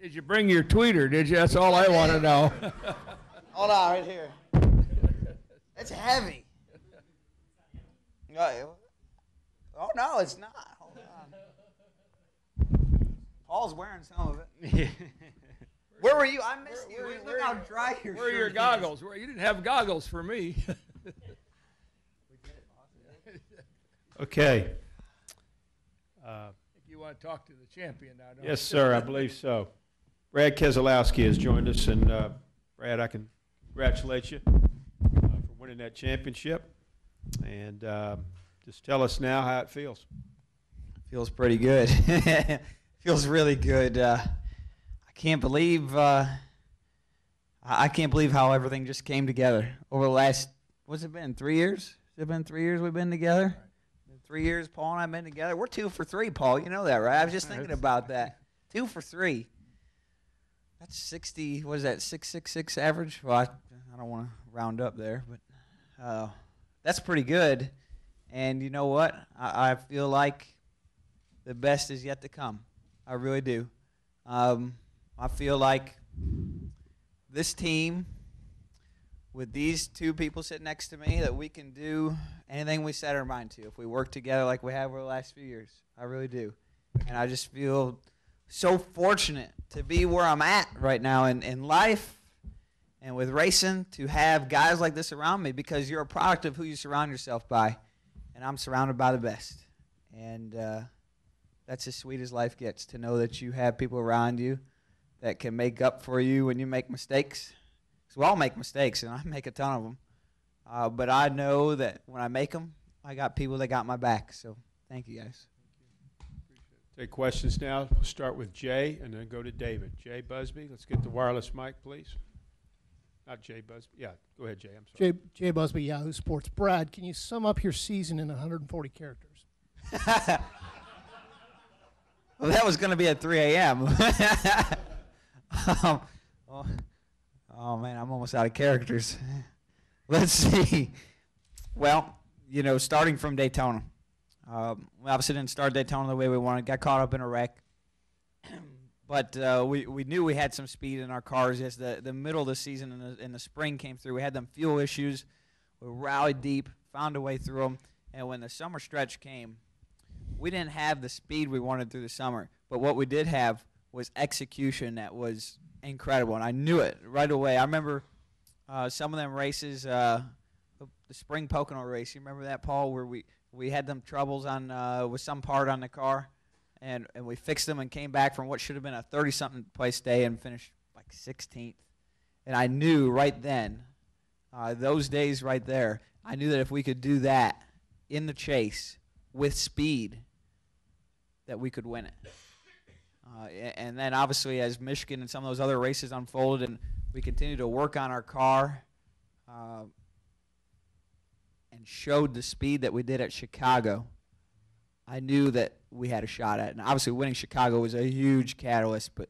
Did you bring your tweeter, did you? That's all I want to know. Hold on, right here. It's heavy. Oh, no, it's not. Hold on. Paul's wearing some of it. Where were you? I missed you. Look how dry your shirt is. Where are your goggles? You didn't have goggles for me. Okay. You want to talk to the champion now, don't you? Yes, sir, I believe so. Brad Keselowski has joined us, and Brad, I can congratulate you for winning that championship. And just tell us now how it feels. Feels pretty good. Feels really good. I can't believe how everything just came together over the last, what's it been, 3 years? Has it been 3 years we've been together? Right. 3 years Paul and I have been together. We're 2 for 3, Paul. You know that, right? I was just thinking about that. 2 for 3. That's 60, what is that, 666 average? Well, I don't want to round up there, but that's pretty good. And you know what? I feel like the best is yet to come. I really do. I feel like this team, with these 2 people sitting next to me, that we can do anything we set our mind to if we work together like we have over the last few years. I really do. And I just feel so fortunate to be where I'm at right now in life and with racing, to have guys like this around me, because you're a product of who you surround yourself by. And I'm surrounded by the best. And that's as sweet as life gets, to know that you have people around you that can make up for you when you make mistakes. Because we all make mistakes, and I make a ton of them. But I know that when I make them, I got people that got my back. So thank you, guys. Take questions now. We'll start with Jay and then go to David. Jay Busby, let's get the wireless mic, please. Not Jay Busby. Yeah, go ahead, Jay. I'm sorry. Jay Busby, Yahoo Sports. Brad, can you sum up your season in 140 characters? Well, that was going to be at 3 a.m. Oh, man, I'm almost out of characters. Let's see. Well, starting from Daytona. We obviously didn't start Daytona the way we wanted. Got caught up in a wreck. But we knew we had some speed in our cars as the middle of the season and the spring came through. We had them fuel issues. We rallied deep, found a way through them. And when the summer stretch came, we didn't have the speed we wanted through the summer. But what we did have was execution that was incredible. And I knew it right away. I remember some of them races, the spring Pocono race. You remember that, Paul, where we had them troubles on with some part on the car. And we fixed them and came back from what should have been a 30-something place day and finished like 16th. And I knew right then, those days right there, I knew that if we could do that in the chase with speed, that we could win it. And then obviously as Michigan and some of those other races unfolded and we continued to work on our car and showed the speed that we did at Chicago, I knew that we had a shot at it. And obviously winning Chicago was a huge catalyst, but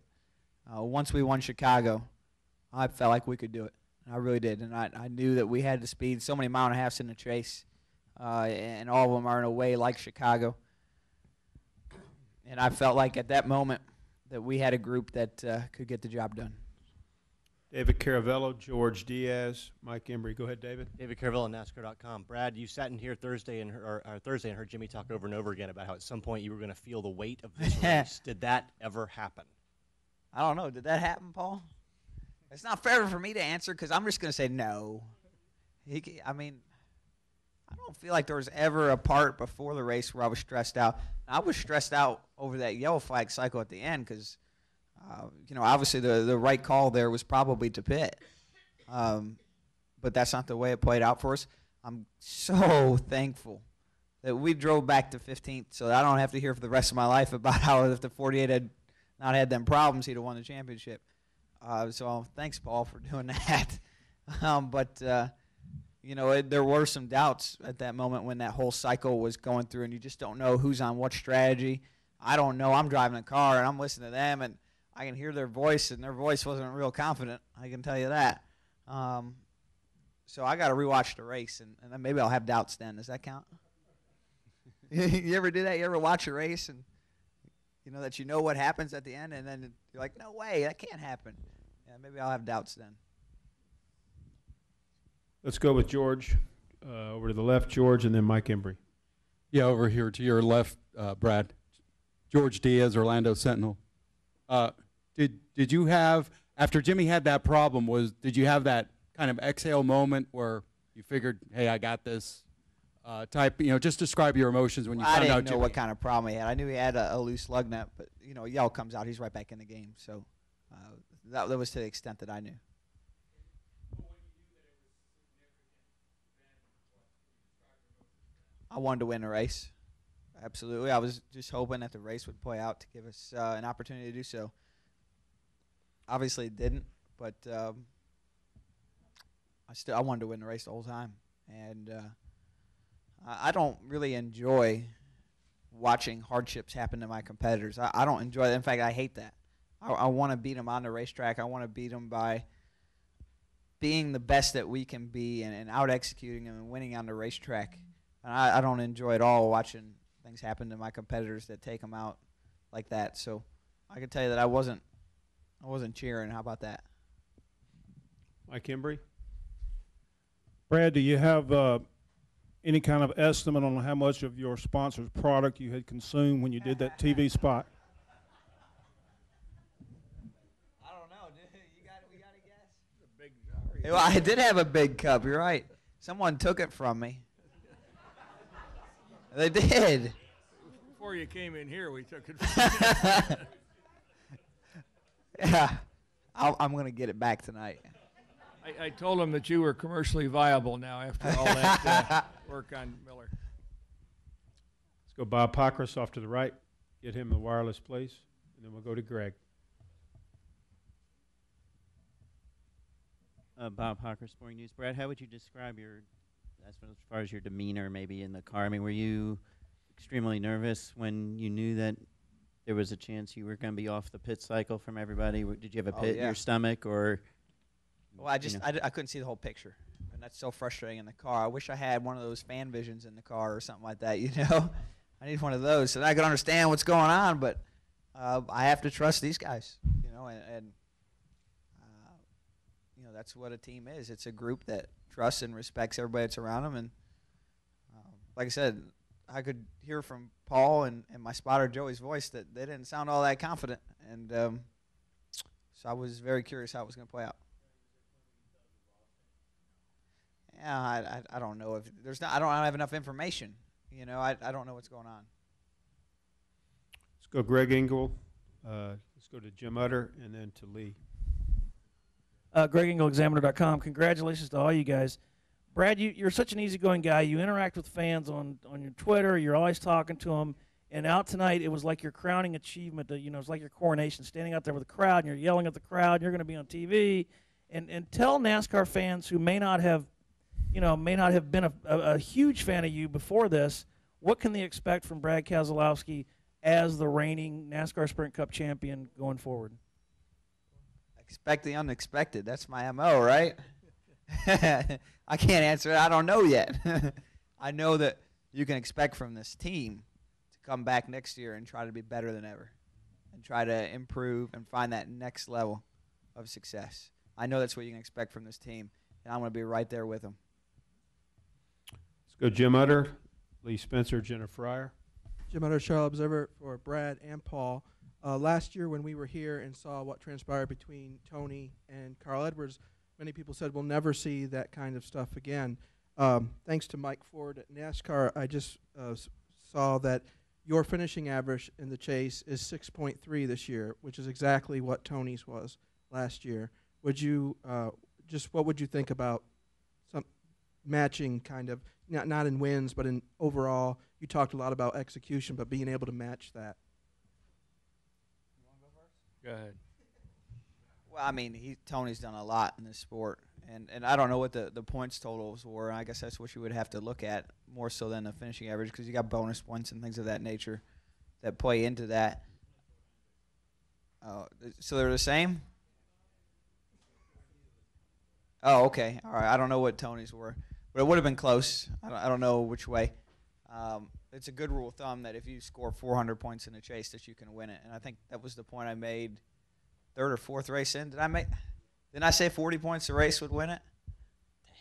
once we won Chicago, I felt like we could do it. I really did. And I knew that we had the speed, so many mile and a halves in the chase, and all of them are in a way like Chicago. And I felt like at that moment that we had a group that could get the job done. David Caravello, George Diaz, Mike Embry. Go ahead, David. David Caravello, NASCAR.com. Brad, you sat in here Thursday and heard Jimmy talk over and over again about how at some point you were going to feel the weight of this race. Did that ever happen? I don't know. Did that happen, Paul? It's not fair for me to answer because I'm just going to say no. I don't feel like there was ever a part before the race where I was stressed out. I was stressed out over that yellow flag cycle at the end because obviously the right call there was probably to pit. But that's not the way it played out for us. I'm so thankful that we drove back to 15th so that I don't have to hear for the rest of my life about how if the 48 had not had them problems, he'd have won the championship. So thanks, Paul, for doing that. There were some doubts at that moment when that whole cycle was going through, and you just don't know who's on what strategy. I don't know. I'm driving a car, and I'm listening to them, and I can hear their voice, and their voice wasn't real confident. I can tell you that. So I got to rewatch the race, and then maybe I'll have doubts then. Does that count? You ever do that? You ever watch a race and You know, that you know what happens at the end, and then you're like, no way, that can't happen. Yeah, maybe I'll have doubts then. Let's go with George. Over to the left, George, and then Mike Embry. Yeah, over here to your left, Brad. George Diaz, Orlando Sentinel. Did you have, after Jimmy had that problem, did you have that kind of exhale moment where you figured, hey, I got this type, just describe your emotions when you found out Jimmy. I didn't know what kind of problem he had. I knew he had a loose lug nut, but, Yell comes out, he's right back in the game. So that was to the extent that I knew. I wanted to win the race. Absolutely. I was just hoping that the race would play out to give us an opportunity to do so. Obviously it didn't, but I wanted to win the race the whole time. And I don't really enjoy watching hardships happen to my competitors. I don't enjoy that. In fact, I hate that. I want to beat them on the racetrack. I want to beat them by being the best that we can be and out-executing them and winning on the racetrack. And I don't enjoy at all watching things happen to my competitors that take them out like that. So I can tell you that I wasn't cheering. How about that? Mike Embry. Brad, do you have any kind of estimate on how much of your sponsor's product you had consumed when you did that TV spot? I don't know. We got to guess? A big jar. Well, I did have a big cup. You're right. Someone took it from me. They did. Before you came in here, we took it from you. Yeah. I'm going to get it back tonight. I told him that you were commercially viable now after all that work on Miller. Let's go Bob Pockrass off to the right. Get him the wireless, please. And then we'll go to Greg. Bob Pockrass, Sporting News. Brad, how would you describe as far as your demeanor maybe in the car? I mean, were you extremely nervous when you knew that there was a chance you were going to be off the pit cycle from everybody? Did you have a pit in your stomach or? Well, I couldn't see the whole picture, and that's so frustrating in the car. I wish I had one of those fan visions in the car or something like that, I need one of those so that I can understand what's going on, but I have to trust these guys, and that's what a team is. It's a group that trusts and respects everybody that's around them, and like I said, I could hear from Paul and my spotter Joey's voice that they didn't sound all that confident, and so I was very curious how it was going to play out. Yeah, I don't know if there's not. I don't have enough information. I don't know what's going on. Let's go Greg Engel. Let's go to Jim Utter and then to Lee. Greg Engel, Examiner.com. Congratulations to all you guys. Brad, you're such an easygoing guy. You interact with fans on your Twitter. You're always talking to them. And out tonight, it was like your crowning achievement. It's like your coronation, standing out there with the crowd, and you're yelling at the crowd. You're going to be on TV. And tell NASCAR fans who may not have been a huge fan of you before this, what can they expect from Brad Keselowski as the reigning NASCAR Sprint Cup champion going forward? Expect the unexpected. That's my MO, right? I can't answer it. I don't know yet. I know that you can expect from this team to come back next year and try to be better than ever and try to improve and find that next level of success. I know that's what you can expect from this team, and I'm going to be right there with them. Let's go Jim Utter, Lee Spencer, Jennifer Fryer. Jim Utter, Charlotte Observer for Brad and Paul. Last year when we were here and saw what transpired between Tony and Carl Edwards, many people said we'll never see that kind of stuff again. Thanks to Mike Ford at NASCAR, I just saw that your finishing average in the chase is 6.3 this year, which is exactly what Tony's was last year. Would you what would you think about some matching kind of, not in wins, but in overall? You talked a lot about execution, but being able to match that. Go ahead. Well, I mean, Tony's done a lot in this sport, and I don't know what the points totals were. I guess that's what you would have to look at more so than the finishing average, because you got bonus points and things of that nature that play into that. So they're the same? Oh, okay. All right. I don't know what Tony's were, but it would have been close. I don't know which way. it's a good rule of thumb that if you score 400 points in a chase, that you can win it. And I think that was the point I made third or fourth race in. Didn't I say 40 points a race would win it? Dang,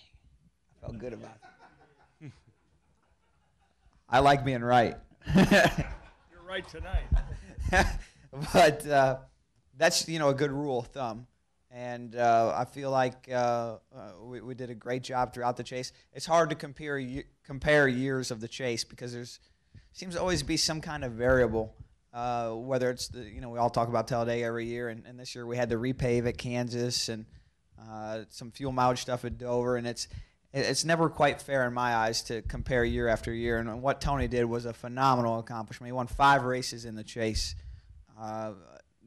I felt good about it. I like being right. You're right tonight. But that's, a good rule of thumb. And I feel like we did a great job throughout the chase. It's hard to compare years of the chase because there's seems to always be some kind of variable, whether it's we all talk about Talladega every year, and this year we had the repave at Kansas and some fuel mileage stuff at Dover, and it's never quite fair in my eyes to compare year after year. And what Tony did was a phenomenal accomplishment. He won 5 races in the chase.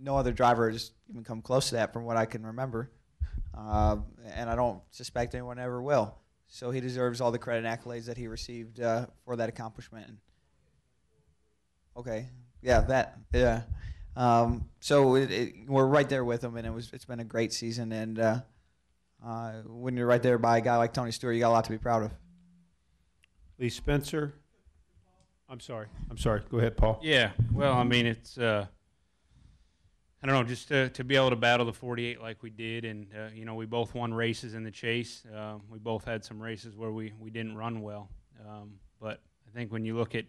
No other driver has even come close to that from what I can remember. And I don't suspect anyone ever will. So he deserves all the credit and accolades that he received for that accomplishment. Okay. Yeah. So we're right there with him, and it's been a great season. And when you're right there by a guy like Tony Stewart, you got a lot to be proud of. Lee Spencer. I'm sorry. Go ahead, Paul. Yeah. Well, I mean, it's I don't know, just to be able to battle the 48 like we did, and we both won races in the chase. We both had some races where we didn't run well, but I think when you look at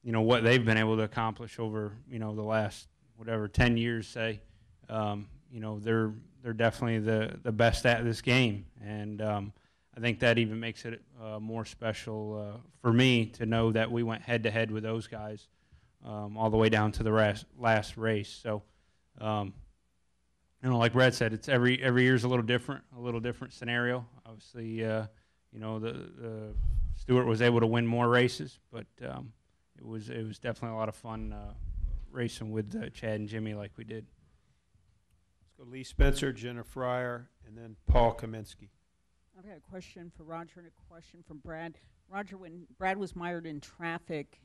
what they've been able to accomplish over the last 10 years, say, they're definitely the best at this game, and I think that even makes it more special for me to know that we went head to head with those guys all the way down to the last race. So. Like Brad said, it's every year's a little different scenario. Obviously, the Stewart was able to win more races, but it was definitely a lot of fun racing with Chad and Jimmy like we did. Let's go Lee Spencer, Jenna Fryer, and then Paul Kaminsky. I've got a question for Roger and a question from Brad. Roger, when Brad was mired in traffic,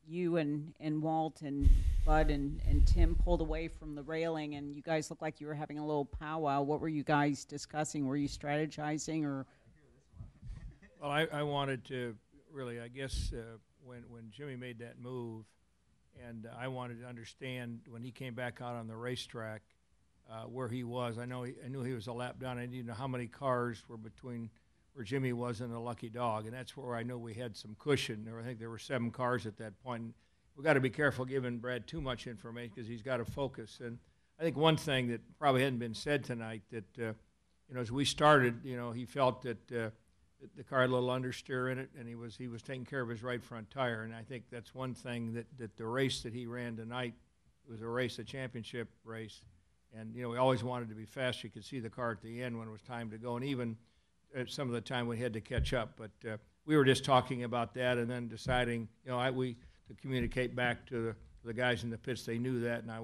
you and Walt and Bud and Tim pulled away from the railing, and you guys looked like you were having a little powwow. What were you guys discussing? Were you strategizing, or? Well, I wanted to really, I guess, when Jimmy made that move, and I wanted to understand when he came back out on the racetrack where he was. I knew he was a lap down. I didn't know how many cars were between where Jimmy was and a lucky dog, and that's where I know we had some cushion. I think there were 7 cars at that point. And we got to be careful giving Brad too much information because he's got to focus. And I think one thing that probably hadn't been said tonight that as we started, he felt that the car had a little understeer in it, and he was taking care of his right front tire. And I think that's one thing that the race that he ran tonight was a championship race, and we always wanted to be fast. You could see the car at the end when it was time to go, and even at some of the time we had to catch up, but we were just talking about that and then deciding, to communicate back to the guys in the pits. They knew that, and I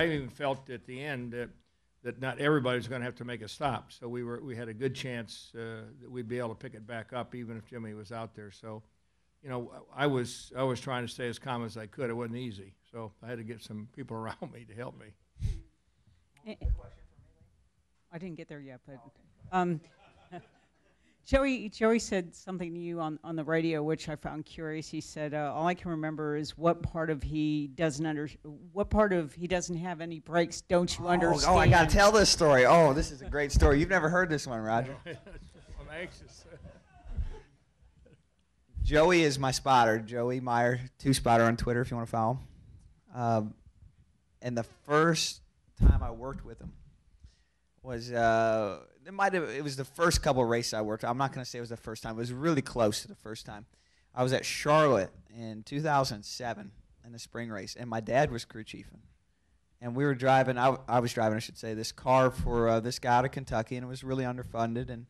even felt at the end that not everybody was going to have to make a stop. So we had a good chance that we'd be able to pick it back up even if Jimmy was out there. So, I was trying to stay as calm as I could. It wasn't easy, so I had to get some people around me to help me. I didn't get there yet, but. Joey said something to you on the radio, which I found curious. He said, "All I can remember is what part of he doesn't have any brakes. Don't you understand?" Oh, I gotta tell this story. Oh, this is a great story. You've never heard this one, Roger. I'm anxious. Joey is my spotter. Joey Meyer, 2-spotter on Twitter if you want to follow him. And the first time I worked with him was it was the first couple of races I worked. I'm not going to say it was the first time. It was really close to the first time. I was at Charlotte in 2007 in the spring race, and my dad was crew chiefing. And we were driving, I was driving, I should say, this car for this guy out of Kentucky, and it was really underfunded, and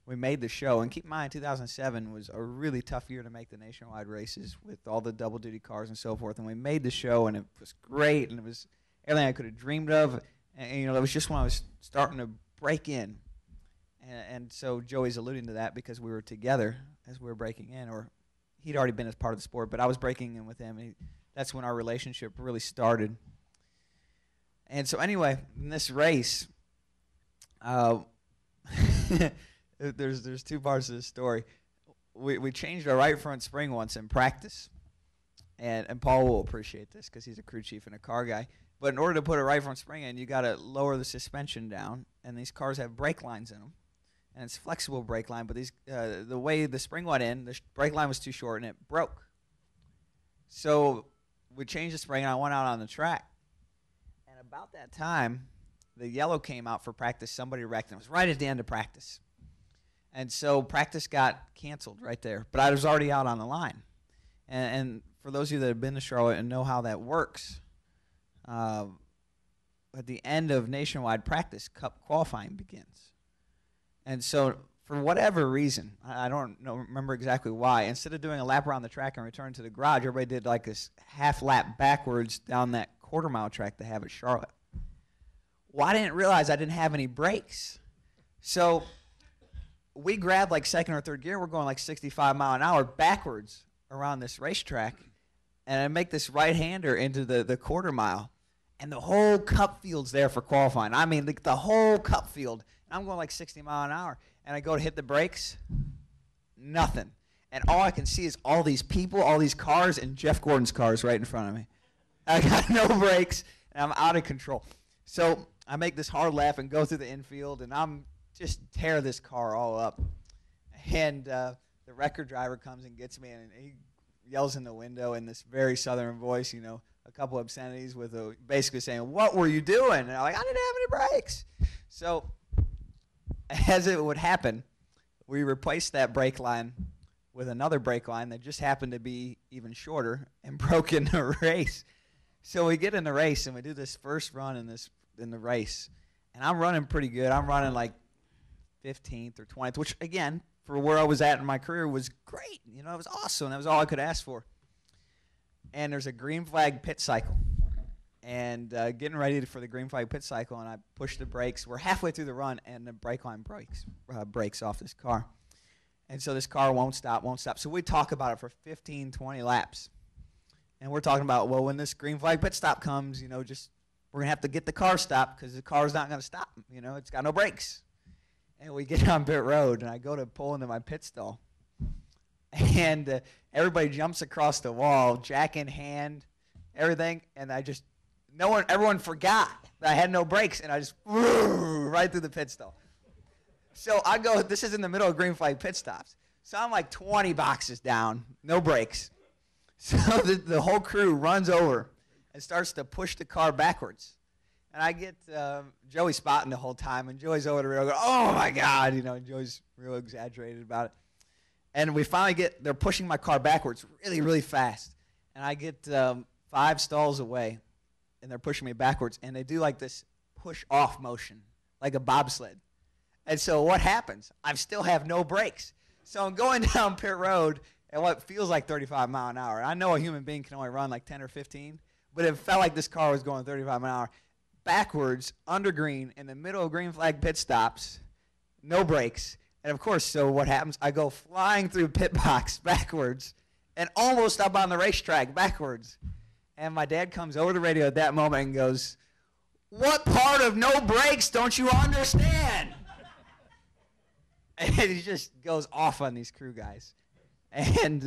we made the show. And keep in mind, 2007 was a really tough year to make the nationwide races with all the double-duty cars and so forth. And we made the show, and it was great, and it was everything I could have dreamed of. And, it was just when I was starting to break in. And so Joey's alluding to that because we were together as we were breaking in, or he'd already been as part of the sport, but I was breaking in with him. And that's when our relationship really started. And so anyway, in this race, there's 2 parts of this story. We changed our right front spring once in practice, and Paul will appreciate this because he's a crew chief and a car guy. But in order to put a right front spring in, you got to lower the suspension down, and these cars have brake lines in them, and it's flexible brake line. But these, the way the spring went in, the brake line was too short, and it broke. So we changed the spring, and I went out on the track. And about that time, the yellow came out for practice. Somebody wrecked, and it was right at the end of practice. And so practice got canceled right there. But I was already out on the line. And for those of you that have been to Charlotte and know how that works, at the end of nationwide practice, Cup qualifying begins. And so for whatever reason, I don't remember exactly why, instead of doing a lap around the track and return to the garage, everybody did like this half lap backwards down that quarter-mile track they have at Charlotte. Well, I didn't realize I didn't have any brakes. So we grabbed like second or third gear. We're going like 65 mile an hour backwards around this racetrack. And I make this right-hander into the quarter mile. And the whole Cup field's there for qualifying. I mean, the whole Cup field. And I'm going like 60 mile an hour. And I go to hit the brakes. Nothing. And all I can see is all these people, all these cars, and Jeff Gordon's cars right in front of me. I got no brakes, and I'm out of control. So I make this hard lap and go through the infield, and I'm just tear this car all up. And the record driver comes and gets me, and he yells in the window in this very southern voice, you know, a couple obscenities with basically saying, "What were you doing?" And I'm like, "I didn't have any brakes." So as it would happen, we replaced that brake line with another brake line that just happened to be even shorter and broke in the race. So we get in the race, and we do this first run in the race. And I'm running pretty good. I'm running like 15th or 20th, which, again, for where I was at in my career was great. You know, it was awesome. That was all I could ask for. And there's a green flag pit cycle. And getting ready for the green flag pit cycle, and I push the brakes. We're halfway through the run, and the brake line breaks off this car. And so this car won't stop. So we talk about it for 15, 20 laps. And we're talking about, well, when this green flag pit stop comes, you know, we're going to have to get the car stopped because the car's not going to stop. You know, it's got no brakes. And we get on pit road, and I go to pull into my pit stall. And everybody jumps across the wall, jack in hand, everything. And everyone forgot that I had no brakes, and I just right through the pit stall. So I go, this is in the middle of green flag pit stops. So I'm like 20 boxes down, no brakes. So the whole crew runs over and starts to push the car backwards. And I get Joey spotting the whole time, and Joey's over the rail going, "Oh, my God." You know, Joey's real exaggerated about it. And we finally they're pushing my car backwards really, really fast. And I get 5 stalls away, and they're pushing me backwards. And they do like this push-off motion, like a bobsled. And so what happens? I still have no brakes. So I'm going down pit road at what feels like 35 mile an hour. I know a human being can only run like 10 or 15, but it felt like this car was going 35 mile an hour. Backwards, under green, in the middle of green flag pit stops, no brakes. And, of course, so what happens? I go flying through pit box backwards and almost up on the racetrack backwards. And my dad comes over the radio at that moment and goes, "What part of no brakes don't you understand?" And he just goes off on these crew guys. And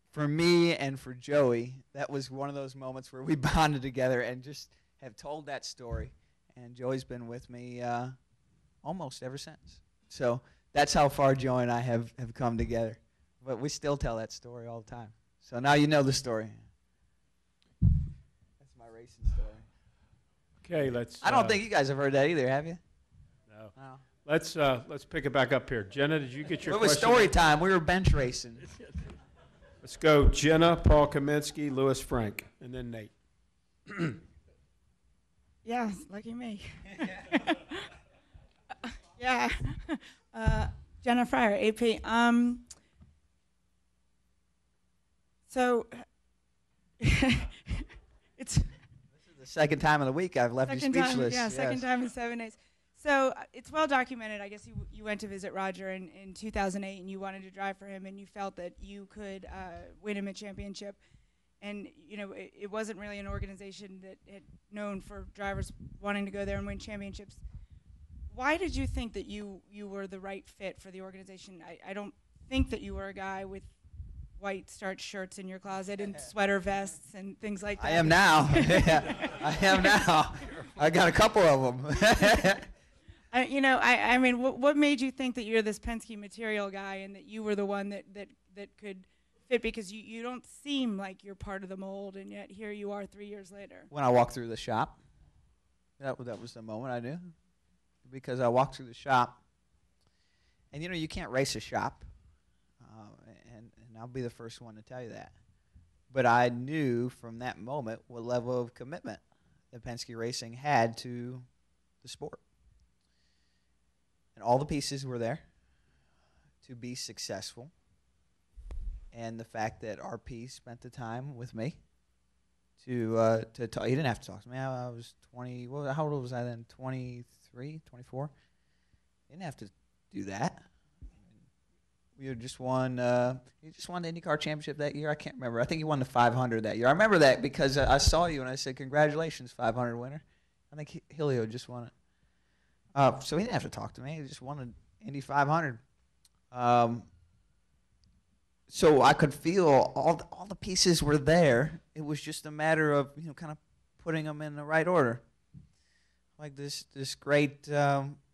for me and for Joey, that was one of those moments where we bonded together and just have told that story. And Joey's been with me almost ever since. So that's how far Joey and I have come together. But we still tell that story all the time. So now you know the story. That's my racing story. Okay, let's. I don't think you guys have heard that either, have you? No. No. Let's pick it back up here. Jenna, did you get your It was question? story time. We were bench racing. Let's go Jenna, Paul Kaminsky, Lewis Frank, and then Nate. Yes, lucky me. Yeah. Jenna Fryer, AP. So it's The second time of the week I've left you speechless. Second time in 7 days. So it's well documented. I guess you went to visit Roger in 2008, and you wanted to drive for him, and you felt that you could win him a championship. And you know, it wasn't really an organization that had known for drivers wanting to go there and win championships. Why did you think that you were the right fit for the organization? I don't think that you were a guy with white starch shirts in your closet and sweater vests and things like that. I am now. I am now. I got a couple of them. I mean, what made you think that you're this Penske material guy and that you were the one that could fit? Because you don't seem like you're part of the mold, and yet here you are 3 years later. When I walked through the shop, that was the moment I knew. Because I walked through the shop, and you can't race a shop, and I'll be the first one to tell you that. But I knew from that moment what level of commitment that Penske Racing had to the sport. And all the pieces were there to be successful. And the fact that RP spent the time with me to talk. He didn't have to talk to me. I was 20. How old was I then? 23, 24. He didn't have to do that. We just won. He just won the IndyCar Championship that year. I can't remember. I think he won the 500 that year. I remember that because I saw you and I said, "Congratulations, 500 winner." I think Helio just won it. So he didn't have to talk to me. He just won an Indy 500. So I could feel all the pieces were there. It was just a matter of kind of putting them in the right order, like this great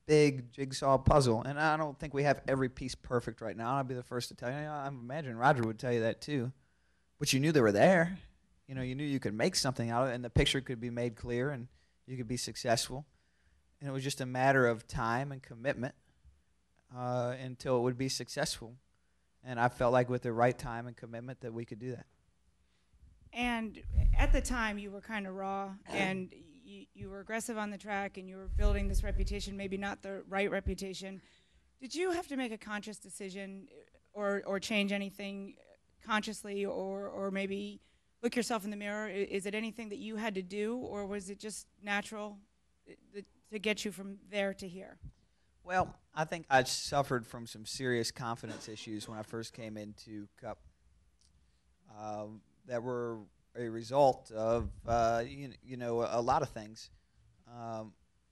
big jigsaw puzzle. And I don't think we have every piece perfect right now. I'll be the first to tell you. I imagine Roger would tell you that too. But you knew they were there. You knew you could make something out of it, and the picture could be made clear, and you could be successful. And it was just a matter of time and commitment until it would be successful. And I felt like with the right time and commitment that we could do that. And at the time, you were kind of raw, and you were aggressive on the track, and you were building this reputation, maybe not the right reputation. Did you have to make a conscious decision or change anything consciously, or maybe look yourself in the mirror? Is it anything that you had to do, or was it just natural to get you from there to here? Well, I think I suffered from some serious confidence issues when I first came into Cup that were a result of, a lot of things,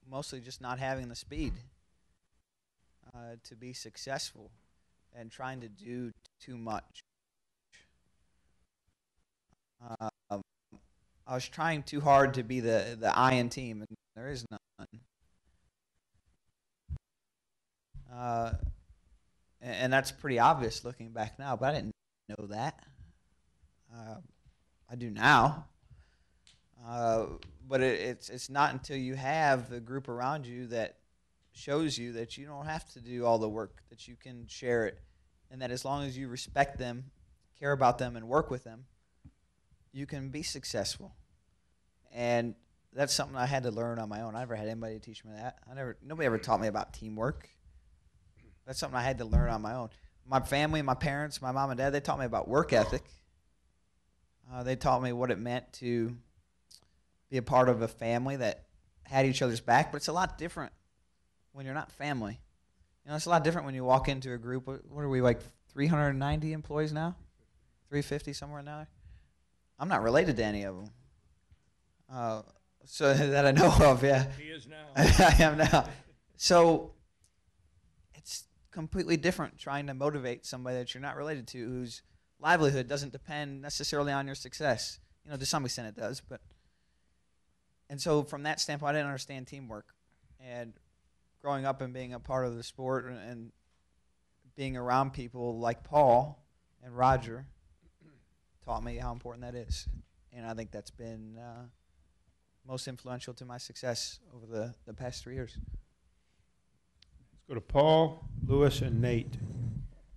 mostly just not having the speed to be successful and trying to do too much. I was trying too hard to be the iron team, and there is none. And that's pretty obvious looking back now, but I didn't know that. I do now. But it's not until you have the group around you that shows you that you don't have to do all the work, that you can share it, and that as long as you respect them, care about them, and work with them, you can be successful. And that's something I had to learn on my own. I never had anybody to teach me that. Nobody ever taught me about teamwork. That's something I had to learn on my own. My family, my parents, my mom and dad, they taught me about work ethic. They taught me what it meant to be a part of a family that had each other's back, but it's a lot different when you're not family. It's a lot different when you walk into a group. What are we, like 390 employees now? 350, somewhere in there? I'm not related to any of them. So that I know of, yeah. He is now. I am now. So it's completely different trying to motivate somebody that you're not related to, whose livelihood doesn't depend necessarily on your success. To some extent it does, and so from that standpoint, I didn't understand teamwork. And growing up and being a part of the sport and being around people like Paul and Roger taught me how important that is. And I think that's been most influential to my success over the past 3 years. Let's go to Paul, Lewis, and Nate.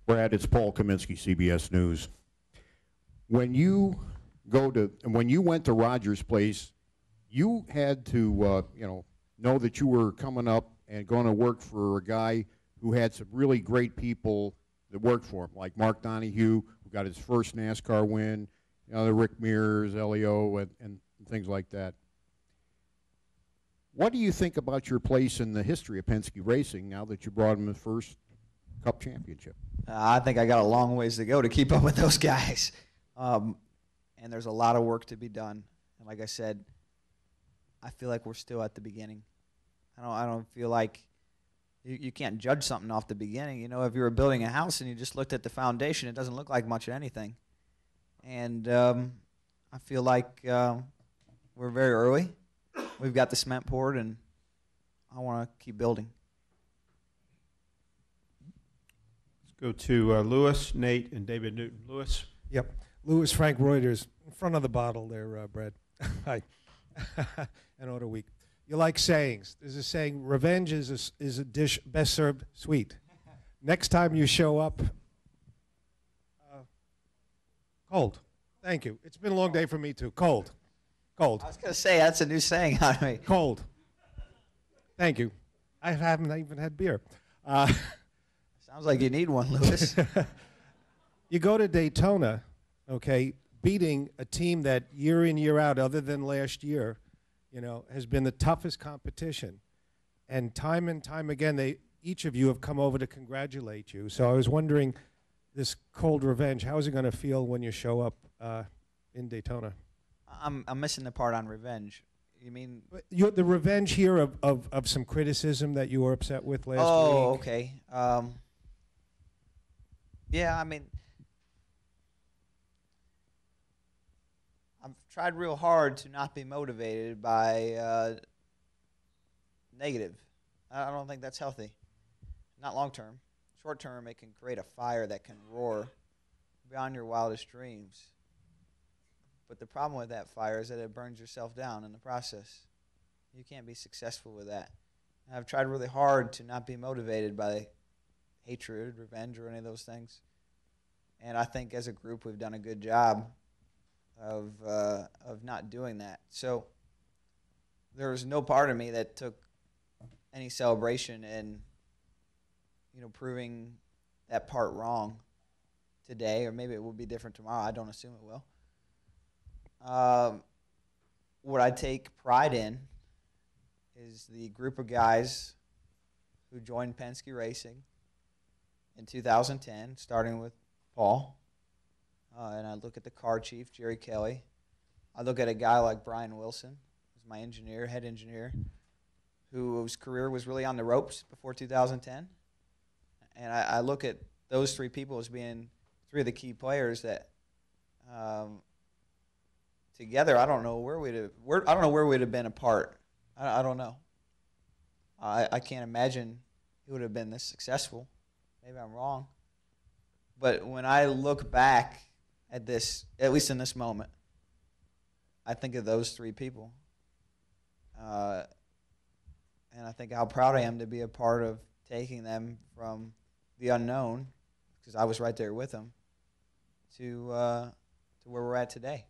Brad, it's Paul Kaminsky, CBS News. When you went to Rogers' place, you had to know that you were coming up and going to work for a guy who had some really great people that worked for him, like Mark Donahue, who got his first NASCAR win, the Rick Mears, Elio, and things like that. What do you think about your place in the history of Penske Racing now that you brought him the first Cup Championship? I think I got a long ways to go to keep up with those guys. And there's a lot of work to be done. And like I said, I feel like we're still at the beginning. I don't feel like you can't judge something off the beginning. If you were building a house and you just looked at the foundation, it doesn't look like much of anything. And I feel like we're very early. We've got the cement poured, and I want to keep building. Let's go to Lewis, Nate, and David Newton. Lewis. Yep. Lewis Frank Reuters, in front of the bottle there, Brad. Hi. And Auto Week. You like sayings. There's a saying, revenge is a dish best served sweet. Next time you show up, cold. Thank you. It's been a long day for me, too. Cold. Cold. I was going to say, that's a new saying on me. Cold. Thank you. I haven't even had beer. Sounds like you need one, Lewis. You go to Daytona, okay, beating a team that year in, year out, other than last year, you know, has been the toughest competition. And time again, each of you have come over to congratulate you. So I was wondering, this cold revenge, how is it going to feel when you show up in Daytona? I'm missing the part on revenge. You mean the revenge here of some criticism that you were upset with last week? Oh, okay. Yeah, I mean, I've tried real hard to not be motivated by negative. I don't think that's healthy. Not long term. Short term, it can create a fire that can roar beyond your wildest dreams. But the problem with that fire is that it burns yourself down in the process. You can't be successful with that. And I've tried really hard to not be motivated by hatred, revenge, or any of those things. And I think as a group we've done a good job of not doing that. So there was no part of me that took any celebration in, you know, proving that part wrong today, or maybe it will be different tomorrow. I don't assume it will. What I take pride in is the group of guys who joined Penske Racing in 2010, starting with Paul. And I look at the car chief, Jerry Kelly. I look at a guy like Brian Wilson, who's my engineer, head engineer, whose career was really on the ropes before 2010. And I look at those three people as being three of the key players that together, I don't know where we'd have been apart. I don't know. I can't imagine it would have been this successful. Maybe I'm wrong. But when I look back at this, at least in this moment, I think of those three people. And I think how proud I am to be a part of taking them from the unknown, because I was right there with them, to where we're at today.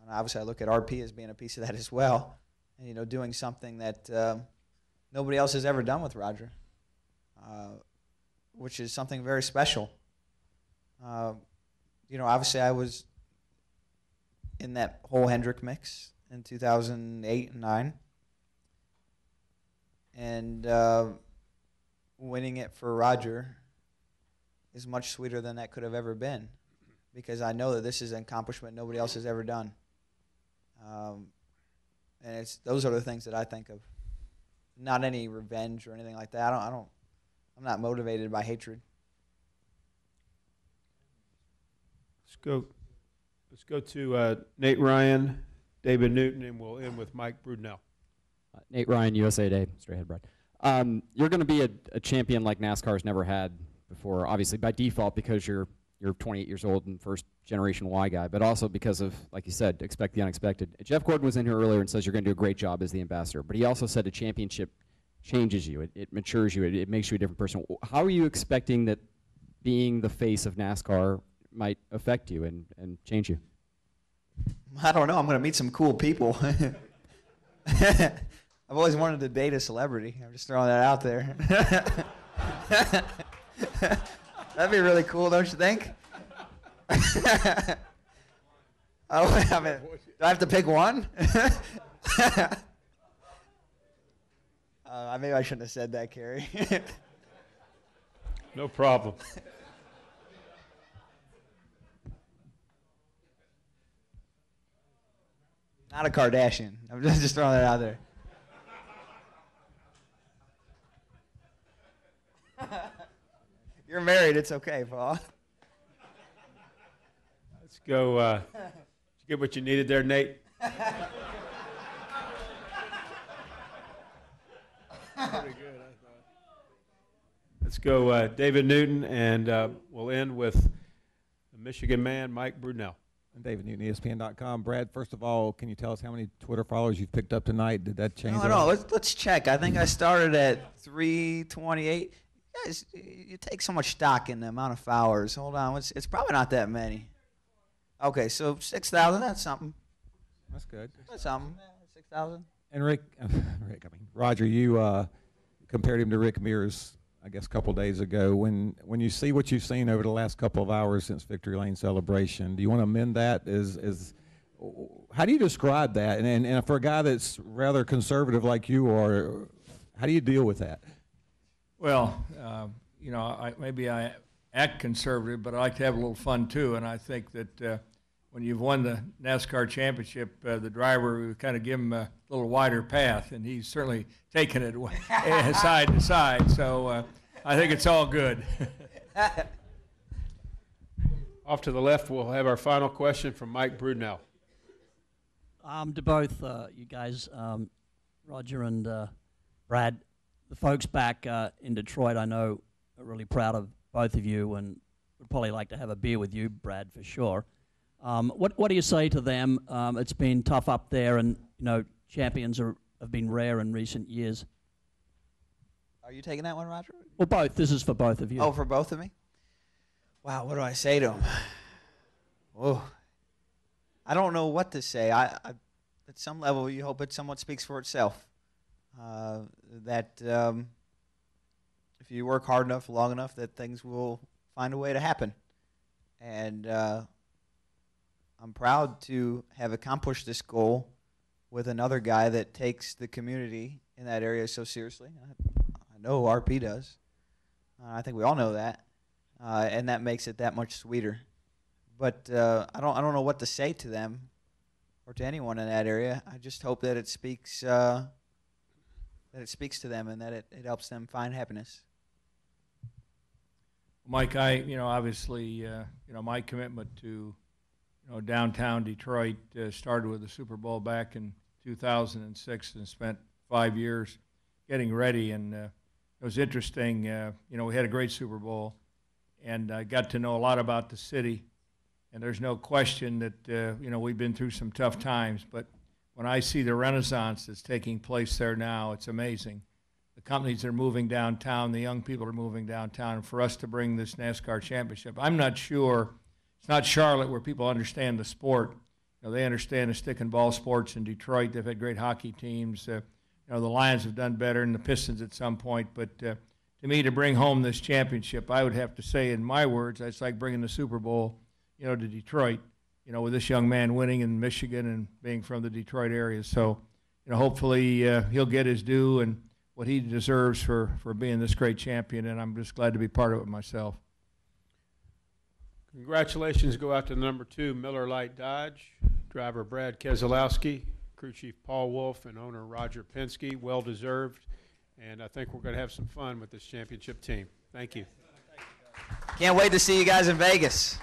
And obviously, I look at RP as being a piece of that as well, and, you know, doing something that nobody else has ever done with Roger, which is something very special. You know, obviously, I was in that whole Hendrick mix in 2008 and 9, and winning it for Roger is much sweeter than that could have ever been, because I know that this is an accomplishment nobody else has ever done. And those are the things that I think of, not any revenge or anything like that. I'm not motivated by hatred. Let's go to Nate Ryan, David Newton, and we'll end with Mike Brudnell. Nate Ryan, USA Today, straight ahead, Brad. You're going to be a champion like NASCAR's never had before, obviously by default because you're 28 years old and first generation Y guy, but also because of, like you said, expect the unexpected. Jeff Gordon was in here earlier and says you're going to do a great job as the ambassador, but he also said a championship changes you, it matures you, it makes you a different person. How are you expecting that being the face of NASCAR might affect you and change you? I don't know. I'm going to meet some cool people. I've always wanted to date a celebrity. I'm just throwing that out there. That'd be really cool, don't you think? I mean, do I have to pick one? Maybe I shouldn't have said that, Kerry. No problem. Not a Kardashian. I'm just throwing that out there. You're married. It's okay, Paul. go. Did you get what you needed there, Nate? Pretty good, I thought. Let's go, David Newton, and we'll end with the Michigan man, Mike Brunell. And David Newton, ESPN.com. Brad, first of all, can you tell us how many Twitter followers you've picked up tonight? Did that change? No. Let's check. I think I started at 328. Guys, you take so much stock in the amount of followers. Hold on. It's probably not that many. Okay, so 6,000. That's something. That's good. That's something. 6,000. And Roger, you compared him to Rick Mears, I guess, a couple days ago. When you see what you've seen over the last couple of hours since Victory Lane celebration, do you want to amend that? How do you describe that? And for a guy that's rather conservative like you are, how do you deal with that? Well, maybe I act conservative, but I like to have a little fun too. And I think that when you've won the NASCAR championship, the driver, we kind of give him a little wider path, and he's certainly taken it side to side. So I think it's all good. Off to the left, we'll have our final question from Mike Brunell. To both you guys, Roger and Brad, the folks back in Detroit, I know, are really proud of both of you and would probably like to have a beer with you, Brad, for sure. What do you say to them? It's been tough up there, and champions have been rare in recent years. Are you taking that one, Roger? Well, both. This is for both of you. Oh, for both of me? Wow, what do I say to them? Oh, I don't know what to say. I at some level, you hope it somewhat speaks for itself. That if you work hard enough, long enough, that things will find a way to happen. And I'm proud to have accomplished this goal with another guy that takes the community in that area so seriously. I know RP does. I think we all know that, and that makes it that much sweeter. But I don't know what to say to them or to anyone in that area. I just hope that it speaks to them and that it helps them find happiness. Mike, obviously, my commitment to, downtown Detroit started with the Super Bowl back in 2006 and spent 5 years getting ready. And it was interesting. We had a great Super Bowl, and I got to know a lot about the city. And there's no question that, we've been through some tough times. But when I see the renaissance that's taking place there now, it's amazing. The companies are moving downtown. The young people are moving downtown. And for us to bring this NASCAR championship, I'm not sure. It's not Charlotte where people understand the sport. They understand the stick and ball sports in Detroit. They've had great hockey teams. The Lions have done better and the Pistons at some point. But to me, to bring home this championship, I would have to say in my words, it's like bringing the Super Bowl, to Detroit, with this young man winning in Michigan and being from the Detroit area. So, hopefully he'll get his due and what he deserves for being this great champion, and I'm just glad to be part of it myself. Congratulations go out to number 2, Miller Lite Dodge, driver Brad Keselowski, crew chief Paul Wolf, and owner Roger Penske. Well deserved, and I think we're going to have some fun with this championship team. Thank you. Can't wait to see you guys in Vegas.